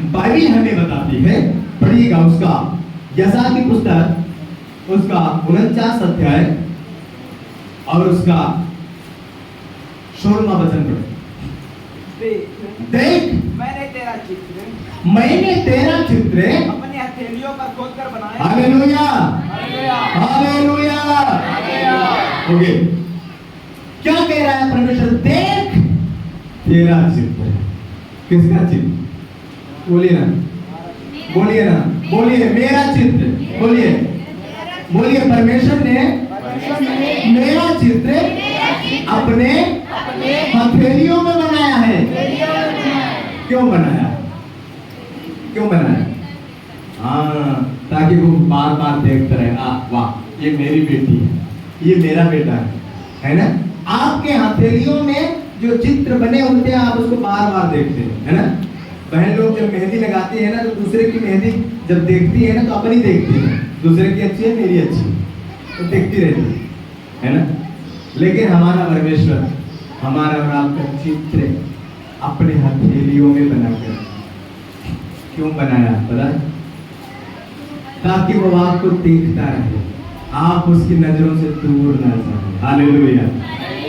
Bible हमें बताती है, पढ़िएगा उसका यशायाह की पुस्तक उसका 49 अध्याय और उसका 16वां वचन पढ़े। देख मैंने तेरा चित्र अपनी हथेलियों पर खोद कर बनाया। Hallelujah hallelujah, hallelujah. Hallelujah. Okay, क्या कह रहा है परमेश्वर? देख तेरा चित्र। किसका चित्र? बोलिए ना, बोलिए ना, बोलिए मेरा चित्र। बोलिए, बोलिए परमेश्वर ने मेरा चित्र अपने हथेलियों में बनाया है। क्यों बनाया? क्यों बनाया? हाँ, ताकि वो बार बार देखते रहे, वाह ये मेरी बेटी है, ये मेरा बेटा है ना? आपके हथेलियों में जो चित्र बने होते हैं आप उसको बार बार देखते हैं, है ना? बहन लोग जब मेहंदी लगाती है ना तो दूसरे की मेहंदी जब देखती है ना तो अपनी देखती है, दूसरे की अच्छी है मेरी अच्छी तो देखती रहती है ना? लेकिन हमारा परमेश्वर हमारा और आपका चित्र अपने हथेलियों में बनाकर क्यों बनाया पता है? ताकि वो आपको देखता रहे, आप उसकी नजरों से दूर ना जाए। Hallelujah,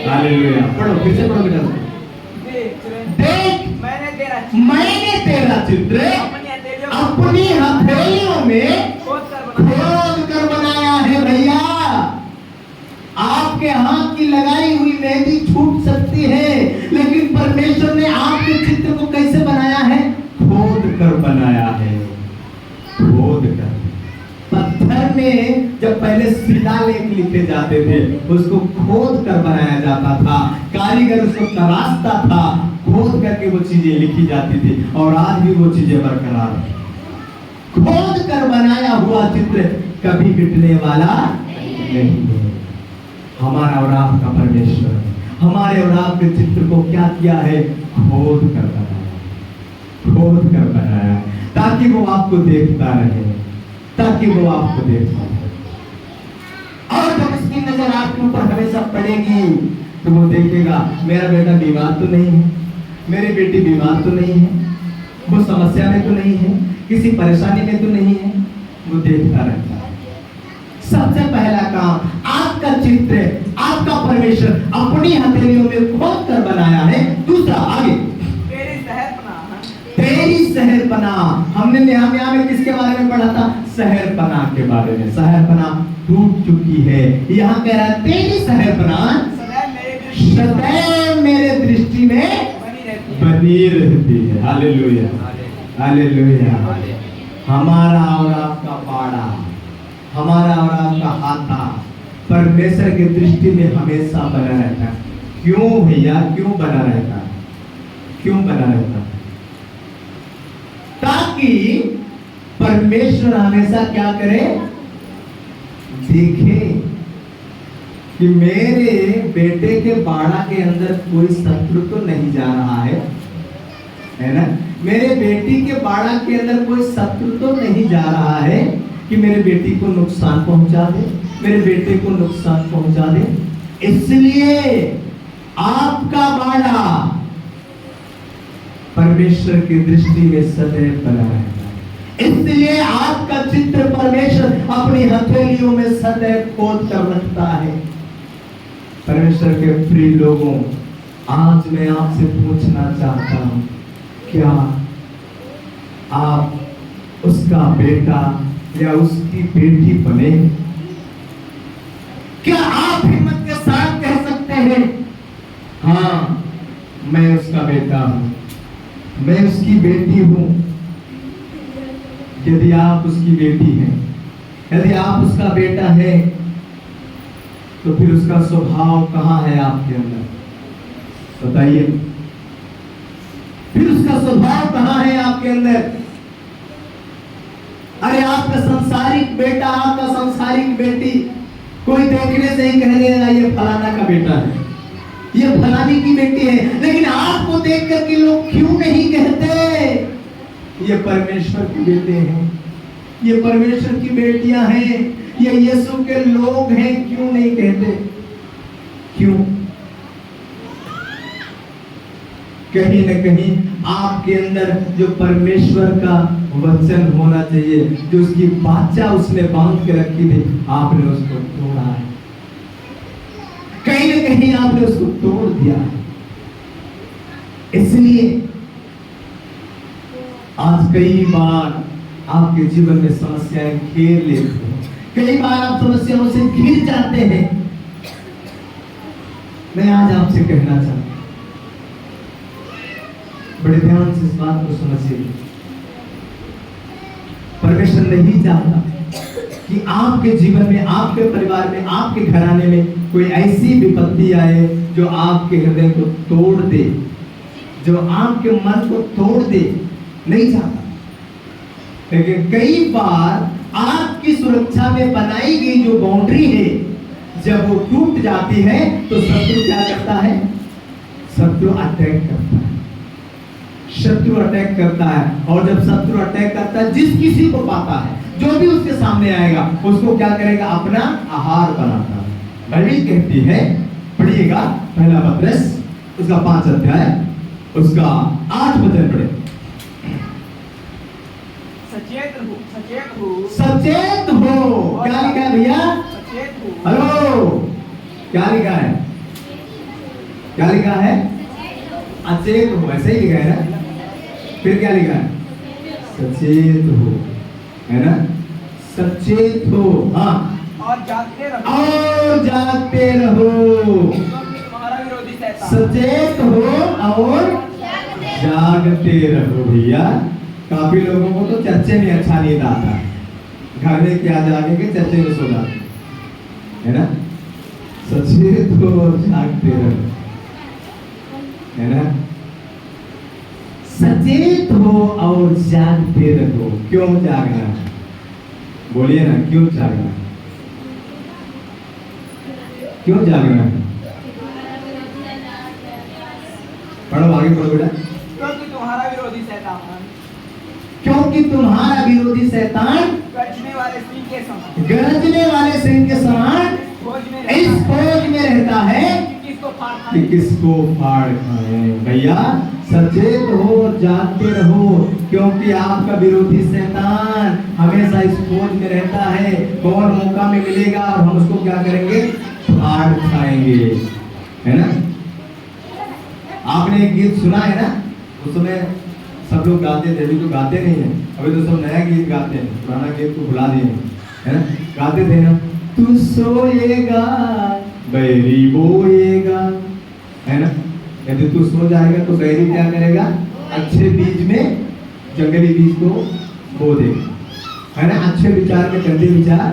hallelujah. पढ़ो, फिर से पढ़ो बेटा। देख मैंने तेरा चित्र अपनी हथेलियों में खोद कर बनाया है। भैया, आपके हाथ की लगाई हुई मेहंदी छूट सकती है, लेकिन परमेश्वर ने आपके चित्र को कैसे बनाया है? खोद कर बनाया है। खोद कर। पत्थर में जब पहले शिलालेख लिखे जाते थे उसको खोद कर बनाया जाता था, कारीगर उसको तराशता था, खोद करके वो चीजें लिखी जाती थी और आज भी वो चीजें बरकरार है। खोद कर बनाया हुआ चित्र कभी मिटने वाला नहीं है। हमारा और आपका परमेश्वर हमारे और आपके चित्र को क्या किया है? खोद कर बनाया, खोद कर बनाया, ताकि वो आपको देखता रहे, ताकि वो आपको देखता रहे। और जब इसकी नजर आपके ऊपर हमेशा पड़ेगी तो वो देखेगा मेरा बेटा बीमार तो नहीं है, मेरी बेटी बीमार तो नहीं है, वो समस्या में तो नहीं है, किसी परेशानी में तो नहीं है, वो देखता रहता है। सबसे पहला काम, आपका चित्र आपका परमेश्वर अपनी हथेलियों में खोद कर बनाया है। दूसरा, आगे, तेरी शहरपना। हमने नेहमिया में किसके बारे में पढ़ा था? शहरपना के बारे में। शहरपना टूट चुकी है, यहाँ कह रहा है तेरी शहरपना सदैव मेरे दृष्टि में बनी रहती है। Hallelujah, hallelujah. हमारा और आपका पाड़ा, हमारा और आपका हाथा परमेश्वर की दृष्टि में हमेशा बना रहता है। क्यों भैया? क्यों बना रहता है? क्यों बना रहता है? ताकि परमेश्वर हमेशा क्या करे? देखे कि मेरे बेटे के बाड़ा के अंदर कोई शत्रु तो नहीं जा रहा है ना? मेरे बेटी के बाड़ा के अंदर कोई शत्रु तो नहीं जा रहा है कि मेरे बेटी को नुकसान पहुंचा दे, मेरे बेटे को नुकसान पहुंचा दे। इसलिए आपका बाड़ा परमेश्वर की दृष्टि में सदैव बना रहता है। इसलिए आपका चित्र परमेश्वर अपनी हथेलियों में सदैव खोद कर रखता है। परमेश्वर के प्रिय लोगों, आज मैं आपसे पूछना चाहता हूं, क्या आप उसका बेटा या उसकी बेटी बने? क्या आप हिम्मत के साथ कह सकते हैं, हाँ मैं उसका बेटा हूं, मैं उसकी बेटी हूं? यदि आप उसकी बेटी हैं, यदि आप उसका बेटा है, तो फिर उसका स्वभाव कहां है आपके अंदर? बताइए, फिर उसका स्वभाव कहां है आपके अंदर? अरे आपका संसारिक बेटा, आपका संसारिक बेटी कोई देखने से ही कहने लगा ये फलाना का बेटा है, ये फलानी की बेटी है, लेकिन आपको देख करके लोग क्यों नहीं कहते ये परमेश्वर के बेटे हैं, ये परमेश्वर की बेटियां हैं, ये यीशु के लोग हैं? क्यों नहीं कहते? क्यों? कहीं न कहीं आपके अंदर जो परमेश्वर का वचन होना चाहिए, जो उसकी वाचा उसने बांध के रखी थी, आपने उसको तोड़ा है। कहीं न कहीं आपने उसको तोड़ दिया है। इसलिए आज कई बार आपके जीवन में समस्याएं घेर लेती हैं, कई बार आप समस्याओं से घिर जाते हैं। मैं आज आपसे कहना चाहता हूं, बड़े ध्यान से इस बात को समझिए। परमेश्वर नहीं चाहता कि आपके जीवन में, आपके परिवार में, आपके घराने में कोई ऐसी विपत्ति आए जो आपके हृदय को तोड़ दे, जो आपके मन को तोड़ दे। नहीं चाहता। लेकिन कई बार आपकी सुरक्षा में बनाई गई जो बाउंड्री है, जब वो टूट जाती है तो शत्रु क्या करता है? शत्रु अटैक करता है। शत्रु अटैक करता है, और जब शत्रु अटैक करता है, जिस किसी को पाता है, जो भी उसके सामने आएगा, उसको क्या करेगा? अपना आहार बनाता है। बाइबल कहती है, पढ़िएगा पहला पत्रस उसका 5 अध्याय उसका 8 वचन पढ़े। सचेत हो, सचेत हो, सचेत हो। क्या लिखा है भैया? सचेत हो। हेलो, क्या लिखा है? क्या लिखा है? अचेत हो, ऐसे ही लिखा है ना? फिर क्या लिखा है? सचेत हो, है ना? सचेत हो। हाँ, और जागते रहो, और जागते रहो। क्योंकि तुम्हारा विरोधी शैतान सचेत हो और जागते रहो। भैया, काफी लोगों को तो चर्चे में अच्छा नींद आता है, घर में क्या जागेंगे, चर्चे में सो जाते, है ना? सचेत हो और जागते रहो, है ना? सचेत हो और जागते रहो। क्यों जागना है? बोलिए ना, क्यों जागना है? क्यों जागना है? पढ़ो, आगे पढ़ो बेटा। क्योंकि तुम्हारा विरोधी शैतान क्योंकि तुम्हारा विरोधी शैतान गरजने वाले सिंह के समान, गरजने वाले सिंह के समान खोज में इस खोज में रहता है कि किसको फाड़ कि खाए। किसको फाड़ खाए। भैया, सचेत हो, जागते रहो, क्योंकि आपका विरोधी शैतान हमेशा इस खोज में रहता है, कौन मौका में मिलेगा और हम उसको क्या करेंगे? फाड़ खाएंगे, है ना? आपने एक गीत सुना है ना? उस समय सब लोग गाते थे, अभी तो गाते नहीं है, अभी तो सब नया गीत गाते हैं, पुराना गीत को भुला दिए, है ना? गाते थे ना, तू सोएगा बैरी बोएगा, है ना? यदि तू सो जाएगा तो बैरी क्या करेगा? अच्छे बीज में जंगली बीज को बो देगा, है ना? अच्छे विचार में गंदे विचार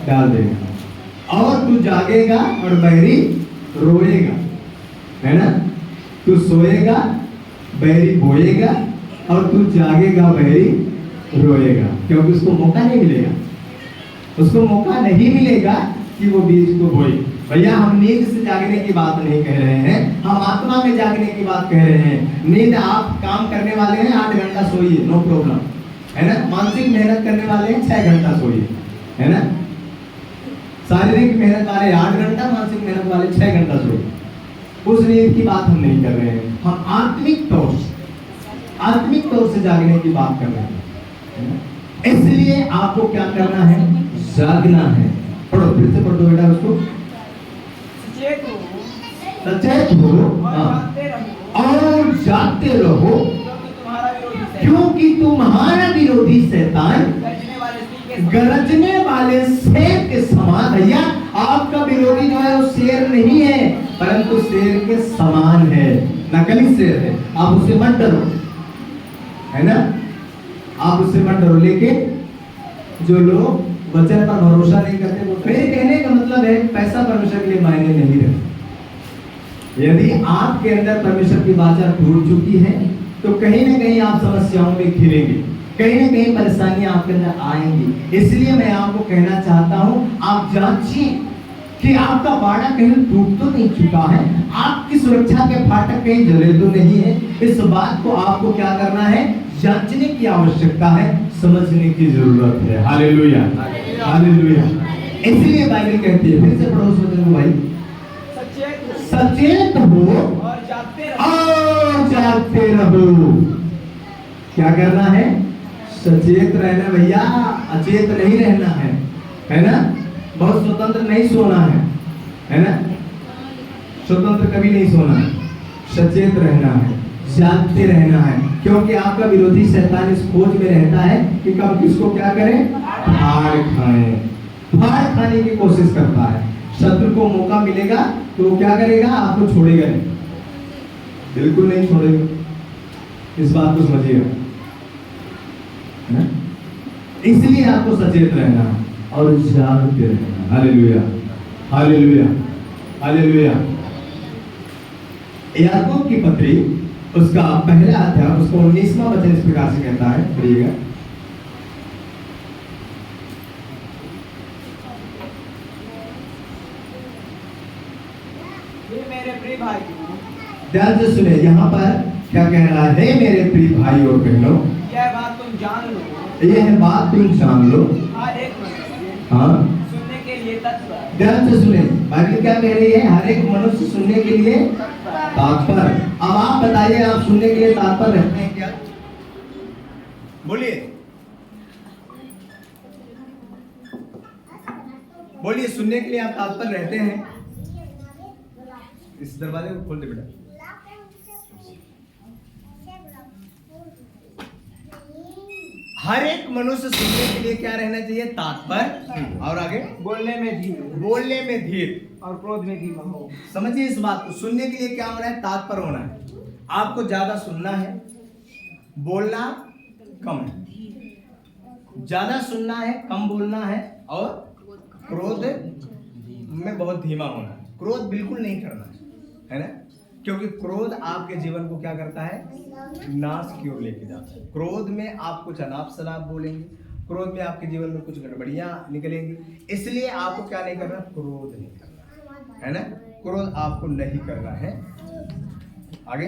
डाल देगा। और तू जागेगा और बैरी रोएगा, है ना? तू सोएगा बैरी बोएगा और तू जागेगा बैरी रोएगा, क्योंकि उसको मौका नहीं मिलेगा, उसको मौका नहीं मिलेगा कि वो बीज को बोए। भैया, हम नींद से जागने की बात नहीं कह रहे हैं, हम आत्मा में जागने की बात कह रहे हैं। नींद, आप काम करने वाले हैं 8 घंटा सोइए, नो प्रॉब्लम, है ना? मानसिक मेहनत करने वाले हैं 6 घंटा सोइए, है ना? शारीरिक मेहनत वाले 8 घंटा, मानसिक मेहनत वाले 6 घंटा सोइए। उस नींद की बात हम नहीं कर रहे हैं, हम आत्मिक तौर से जागने की बात कर रहे हैं। इसलिए आपको क्या करना है? जागना है। पढ़ो, फिर से पढ़ो बेटा उसको। सचेत हो, सचेत हो और जागते रहो, क्योंकि तुम्हारा विरोधी शैतान गरजने वाले शेर के समान। भैया, आपका विरोधी जो है वो शेर नहीं है, परंतु शेर के समान है, नकली शेर है। आप उससे मत डरो, है ना? आप उससे मत डरो। लेकिन जो लोग वचन पर भरोसा नहीं करते, वो मेरे कहने का मतलब है पैसा परमेश्वर के लिए मायने नहीं रखता। यदि आपके अंदर परमेश्वर की वाचा टूट चुकी है तो कहीं ना कहीं आप समस्याओं में घिरेंगे, कहीं ना कहीं परेशानियां आपके अंदर आएंगी। इसलिए मैं आपको कहना चाहता हूं, आप जांचिए कि आपका बाड़ा कहीं टूट तो नहीं चुका है, आपकी सुरक्षा के फाटक कहीं जले तो नहीं है। इस बात को आपको क्या करना है? जांचने की आवश्यकता है, समझने की जरूरत है। Hallelujah, hallelujah. इसलिए बाइबल कहती है, फिर से पढ़ो उस वचन को भाई, सचेत हो और जागते जागते रहो। क्या करना है? सचेत रहना भैया, अचेत नहीं रहना है ना? बहुत स्वतंत्र नहीं सोना है ना? स्वतंत्र कभी नहीं सोना है, सचेत रहना है, जागते रहना है, क्योंकि आपका विरोधी शैतान इस खोज में रहता है कि कब किसको क्या करें, फाड़ खाएं। फाड़ खाने की कोशिश करता है। शत्रु को मौका मिलेगा तो वो क्या करेगा? आपको छोड़ेगा नहीं, बिल्कुल नहीं छोड़ेगा। इस बात को समझिएगा, है ना? इसलिए आपको सचेत रहना और जागते रहना। Hallelujah, hallelujah, hallelujah. याकूब की पत्री उसका पहला अध्याय उसका 19वां वचन इस प्रकार से कहता है, पढ़िएगा। ये मेरे प्रिय भाइयों, ध्यान से सुने, यहाँ पर क्या कह रहा है? मेरे प्रिय भाई और बहनों, यह बात तुम जान लो, यह बात तुम जान लो, हर एक मनुष्य हाँ सुनने के लिए तत्पर है। ध्यान से सुने, बाइबल क्या कह रही है? हर एक मनुष्य सुनने के लिए तात्पर। अब आप बताइए, आप सुनने के लिए तात्पर रहते हैं क्या? बोलिए, बोलिए, सुनने के लिए आप तात्पर रहते हैं? इस दरवाजे को खोल दे बेटा। हर एक मनुष्य सुनने के लिए क्या रहना चाहिए? तात्पर। और आगे? बोलने में धीर, बोलने में धीर और क्रोध में धीमा हो। समझिए इस बात को, सुनने के लिए क्या होना है? तात्पर होना है। आपको ज्यादा सुनना है, बोलना कम है। ज्यादा सुनना है, कम बोलना है, और क्रोध में बहुत धीमा होना है। क्रोध बिल्कुल नहीं करना है ना? क्योंकि क्रोध आपके जीवन को क्या करता है? नाश की ओर लेके जाता है। क्रोध में आप कुछ अनाप शनाप बोलेंगे, क्रोध में आपके जीवन में कुछ गड़बड़ियां निकलेंगी। इसलिए आपको क्या नहीं करना? क्रोध नहीं करना है ना? क्रोध आपको नहीं करना है। आगे?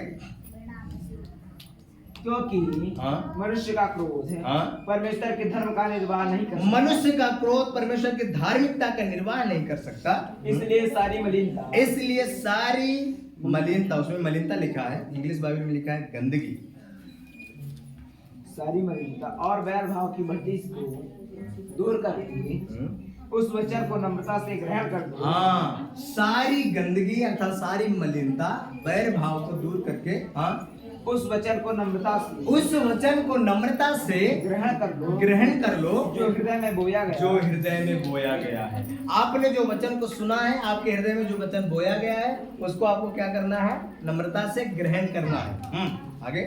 क्योंकि हाँ? मनुष्य का क्रोध है, हाँ? परमेश्वर के धर्म का निर्वाह नहीं कर सकता। मनुष्य का क्रोध परमेश्वर की धार्मिकता का निर्वाह नहीं कर सकता। इसलिए सारी मलिनता, इसलिए सारी मलिनता, उसमें मलिनता लिखा है, इंग्लिश बाइबल में लिखा है गंदगी, सारी मलिनता और वैर भाव की भट्टी को दूर करके उस वचन को नम्रता से ग्रहण कर दो। हाँ, सारी गंदगी अर्थात सारी मलिनता, वैर भाव को दूर करके, हाँ, उस वचन को नम्रता से, उस वचन को नम्रता से ग्रहण कर लो, ग्रहण कर लो, जो हृदय में बोया गया, जो हृदय में बोया गया है। आपने जो वचन को सुना है, आपके हृदय में जो वचन बोया गया है, उसको आपको क्या करना है? नम्रता से ग्रहण करना है। आगे?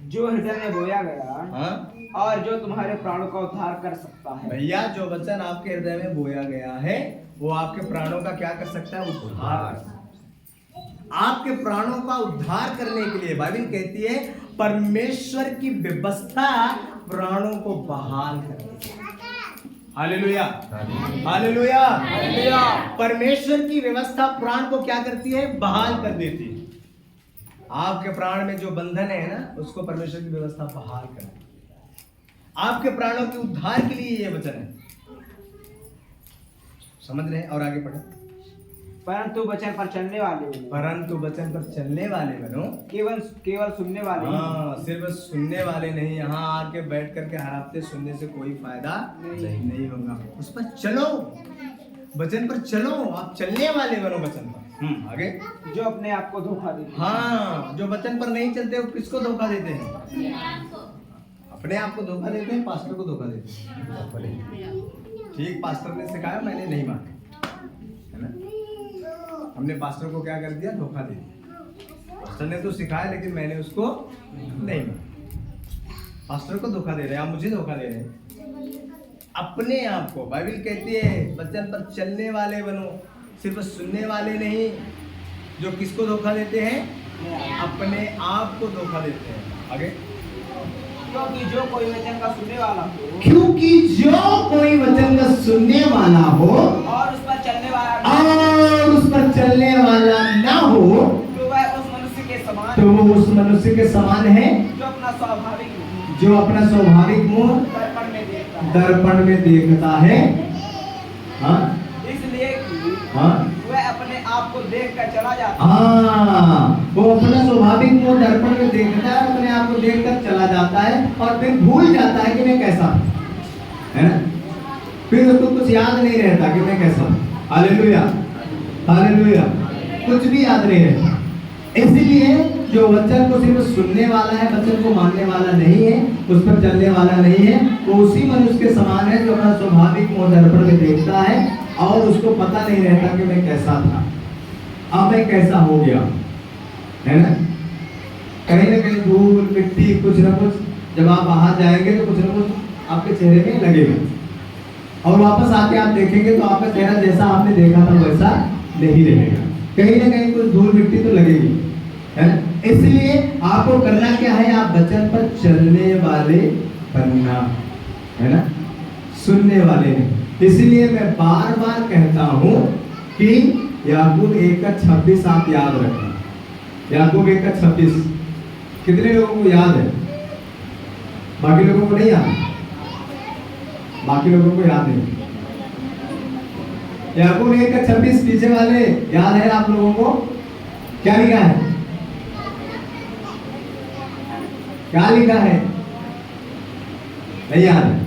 जो हृदय में बोया गया, हाँ? और जो तुम्हारे प्राणों का उद्धार कर सकता है। भैया, जो वचन आपके हृदय में बोया गया है, वो आपके प्राणों का क्या कर सकता है? उद्धार। आपके प्राणों का उद्धार करने के लिए बाइबल कहती है परमेश्वर की व्यवस्था प्राणों को बहाल करती है। Hallelujah, hallelujah, hallelujah. परमेश्वर की व्यवस्था प्राण को क्या करती है? बहाल कर देती है। आपके प्राण में जो बंधन है ना, उसको परमेश्वर की व्यवस्था बहाल करती है। आपके प्राणों के उद्धार के लिए ये वचन है। समझ रहे हैं? और आगे पढ़ो। परंतु वचन पर चलने वाले, परंतु वचन पर चलने वाले बनो, केवल सुनने वाले, हाँ, सिर्फ सुनने वाले नहीं। यहाँ आके बैठ करके हर हफ्ते सुनने से कोई फायदा नहीं होगा। उस पर चलो, वचन पर चलो, आप चलने वाले बनो वचन पर। आगे? जो अपने आप को धोखा देते, हाँ, जो वचन पर नहीं चलते वो किसको धोखा देते हैं? अपने आप को धोखा देते हैं, पास्टर को धोखा देते हैं। ठीक, पास्टर ने सिखाया, मैंने नहीं माना, है ना? हमने पास्टर को क्या कर दिया? धोखा दे दिया। पास्टर ने तो सिखाया, लेकिन मैंने उसको नहीं माना। पास्टर को धोखा दे रहे हैं, आप मुझे धोखा दे रहे हैं। अपने आप को, बाइबल कहती है वचन पर चलने वाले बनो, सिर्फ सुनने वाले नहीं। जो किसको धोखा देते हैं? अपने आप को धोखा देते हैं। आगे? क्योंकि जो कोई वचन का सुनने वाला हो, क्योंकि जो कोई वचन का सुनने वाला हो और उस पर चलने वाला और उस पर चलने वाला ना हो, तो वह उस मनुष्य के समान, तो वो उस मनुष्य के समान है जो अपना स्वाभाविक मुंह दर्पण में देखता है। दर्पण में देखता है। हाँ? इसलिए कि हाँ? वह अपने आप को देख कर चला जाता है। हाँ, वो अपना स्वाभाविक मुंह दर्पण में देखता है, अपने आप को देखकर चला जाता है और फिर भूल जाता है कि मैं कैसा हूं, है ना। फिर उसको कुछ याद नहीं रहता कि मैं कैसा हूं। हालेलुया, हालेलुया, कुछ भी याद नहीं रहता। इसलिए जो वचन को सिर्फ सुनने वाला है, वचन को मानने वाला नहीं है, उस पर चलने वाला नहीं है, वो उसी मनुष्य के समान है जो अपना स्वाभाविक मुंह दर्पण में देखता है और उसको पता नहीं रहता कि मैं कैसा था, अब मैं कैसा हो गया, है ना। कहीं ना कहीं धूल मिट्टी कुछ ना कुछ, जब आप बाहर जाएंगे तो कुछ ना कुछ आपके चेहरे में लगेगा और वापस आके आप देखेंगे तो आपका चेहरा जैसा आपने देखा था वैसा नहीं रहेगा, कहीं ना कहीं कुछ धूल मिट्टी तो लगेगी, है ना। इसलिए आपको करना क्या है, आप वचन पर चलने वाले बनना, है ना, सुनने वाले नहीं। इसलिए मैं बार बार कहता हूं कि याकूब 1:26 आप याद रखना। याकूब 1:26 कितने लोगों को याद है? बाकी लोगों को नहीं याद, बाकी लोगों को याद नहीं। याकूब 1:26 पीछे वाले याद है आप लोगों को? क्या लिखा है? क्या लिखा है? नहीं याद है?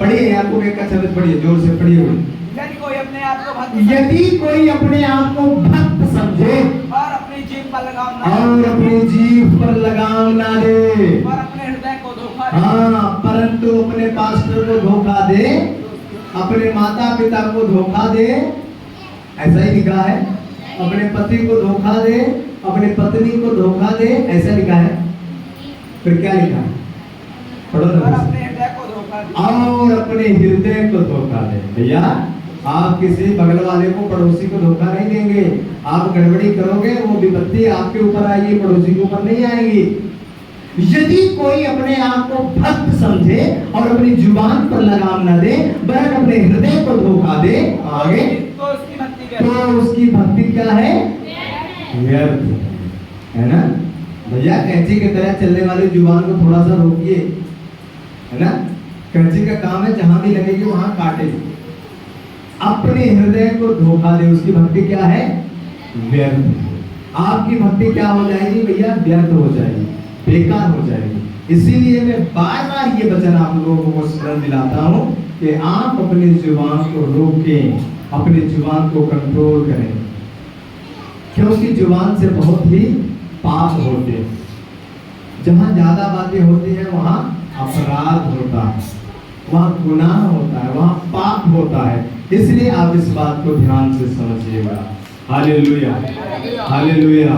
पढ़िए याकूब 1:26 पढ़िए, जोर से पढ़िए। यदि कोई अपने आप को भक्त यदि कोई अपने आप को भक्त समझे और अपनी जीभ पर लगाम ना और अपनी जीभ पर लगाम ना दे और अपने हृदय को धोखा दे, हाँ, परंतु अपने पास्टर को धोखा दे, अपने माता पिता को धोखा दे, ऐसा ही लिखा है। अपने पति को धोखा दे, अपने पत्नी को धोखा दे, ऐसा लिखा है। फिर क्या लिखा है? पढ़ो और ना। अपने हृदय को धोखा दे और अपने हृदय को धोखा दे। भैया, आप किसी बगल वाले को, पड़ोसी को धोखा नहीं देंगे। आप गड़बड़ी करोगे, वो विपत्ति आपके ऊपर आएगी, पड़ोसी के ऊपर नहीं आएगी। यदि कोई अपने आप को भक्त समझे और अपनी जुबान पर लगाम न दे, वरन अपने हृदय को धोखा दे, आगे तो उसकी भक्ति क्या तो उसकी भक्ति क्या है? व्यर्थ है ना। भैया, कैंची की तरह चलने वाली जुबान को थोड़ा सा रोकिए, है ना। कैंची का काम है जहां भी लगेगी वहां काटे। अपने हृदय को धोखा दे, उसकी भक्ति क्या है? व्यर्थ। आपकी भक्ति क्या हो जाएगी भैया? व्यर्थ हो जाएगी, बेकार हो जाएगी। इसीलिए मैं बार बार ये वचन आप लोगों को स्मरण दिलाता हूं कि आप अपनी जुबान को रोकें, अपनी जुबान को कंट्रोल करें, क्योंकि जुबान से बहुत ही पाप होते हैं। जहां ज्यादा बातें होती हैं वहां अपराध होता है, वहां गुनाह होता है, वहां पाप होता है। इसलिए आप इस बात को ध्यान से समझिएगा। Hallelujah, hallelujah.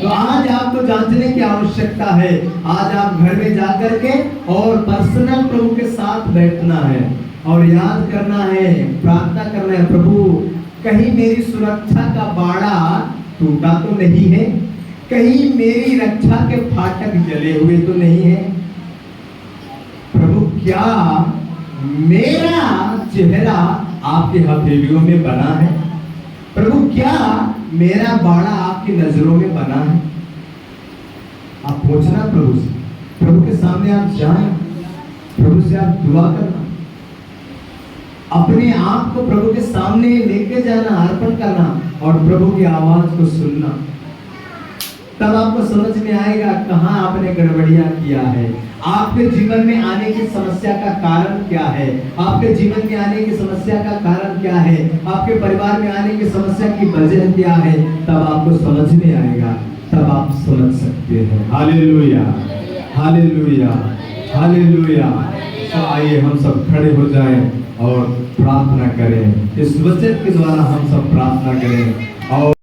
तो आज आपको जांचने की आवश्यकता है। आज आप घर में जाकर के और पर्सनल प्रभु के साथ बैठना है और याद करना है, प्रार्थना करना है, प्रभु कहीं मेरी सुरक्षा का बाड़ा टूटा तो नहीं है, कहीं मेरी रक्षा के फाटक जले हुए तो नहीं है, प्रभु क्या मेरा चेहरा आपके हथेलियों में बना है, प्रभु क्या मेरा बाड़ा आपकी नजरों में बना है। आप पूछना प्रभु से, प्रभु के सामने आप जाएं, प्रभु से आप दुआ करना, अपने आप को प्रभु के सामने लेके जाना, अर्पण करना और प्रभु की आवाज को सुनना। तब आपको समझ में आएगा कहां आपने गड़बड़ियां किया है, आपके जीवन में आने की समस्या का कारण क्या है, आपके जीवन में आने की समस्या का कारण क्या है, आपके परिवार में आने की समस्या की वजह क्या है। तब आपको समझ में आएगा, तब आप समझ सकते हैं। Hallelujah, hallelujah, hallelujah. तो आइए हम सब खड़े हो जाएं और प्रार्थना करें। इस वचन के द्वारा हम सब प्रार्थना करें और